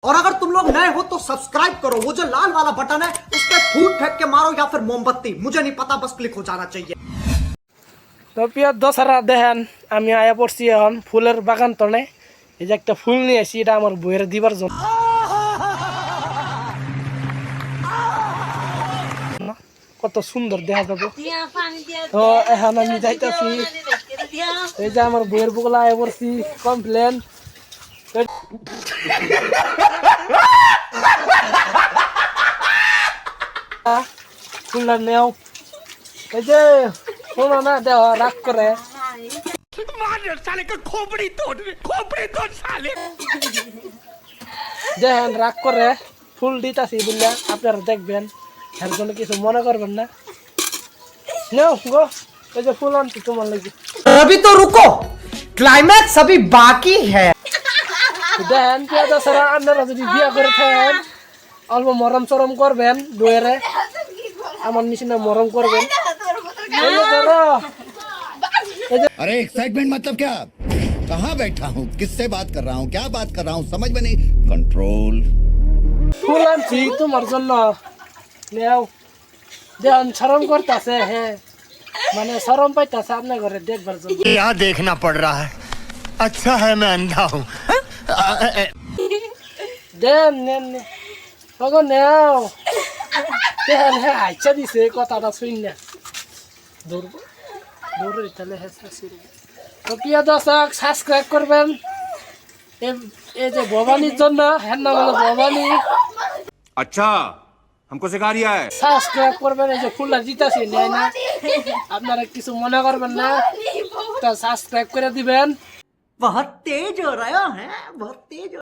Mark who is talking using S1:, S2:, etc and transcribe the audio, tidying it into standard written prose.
S1: और अगर तुम लोग नए हो तो सब्सक्राइब करो, वो जो लाल वाला बटन है उस पर फूट फेंक के मारो या फिर मोमबत्ती, मुझे नहीं पता, बस क्लिक हो जाना चाहिए।
S2: তো প্রিয় দোসরা দেখেন আমি আয়া পড়ছি এখন ফুলের বাগান তনে এই যে একটা ফুল নিয়ে আসি এটা আমার বইয়ের দিবার জন্য কত সুন্দর দেখা যাবে তো এখন আমি যাইতেছি এই যে আমার বইয়ের বুকলা আয়া পড়ছি কমপ্লেন ফুলটা নেও এই যে শোনো না দেহ রাগ করে দেখেন রাগ করে ফুল দিতাছি বুঝলে আপনারা দেখবেন এর জন্য কিছু মনে করবেন না নেও গো এই যে ফুল আনছি তোমার লাগি
S1: अभी तो रुको, क्लाइमैक्स अभी बाकी है।
S2: দেখেন প্রিয় দর্শকরা আপনারা যদি বিয়ে করে থাকেন অল্প মরম চরম করবেন বইয়েরে আমার নিচিনা মরম করবেন এই যে ধরো
S3: अरे एक्साइटमेंट मतलब क्या? कहाँ बैठा हूँ, किससे बात कर रहा हूँ, क्या बात कर रहा हूँ, समझ में नहीं। कंट्रोल।
S2: ফুল আনছি তোমার জন্য নেও দেখেন শরম করতেছে হ্যাঁ মানে শরম পাইতেছে আপনার ঘরে দেখবার জন্য
S3: यहाँ देखना पड़ रहा है। अच्छा है मैं अंधा हूँ।
S2: দেন নেন ওগো নেও দেখেন হ্যাঁ আচ্ছা দিছে কথাটা শুন না দৌড়বো দৌড়ে তাহলে হ্যাঁ শুরু তো প্রিয় দর্শক সাবস্ক্রাইব করবেন এই যে ভবানীর জন্য হ্যাঁ নাম হলো ভবানী
S4: अच्छा हमको सिखा रिया है।
S2: সাবস্ক্রাইব করবেন এই যে ফুলটা দিতেছি নেয় না আপনারা কিছু মনে করবেন না তা সাবস্ক্রাইব করে দিবেন
S1: बहुत तेज हो रहा है, बहुत तेज हो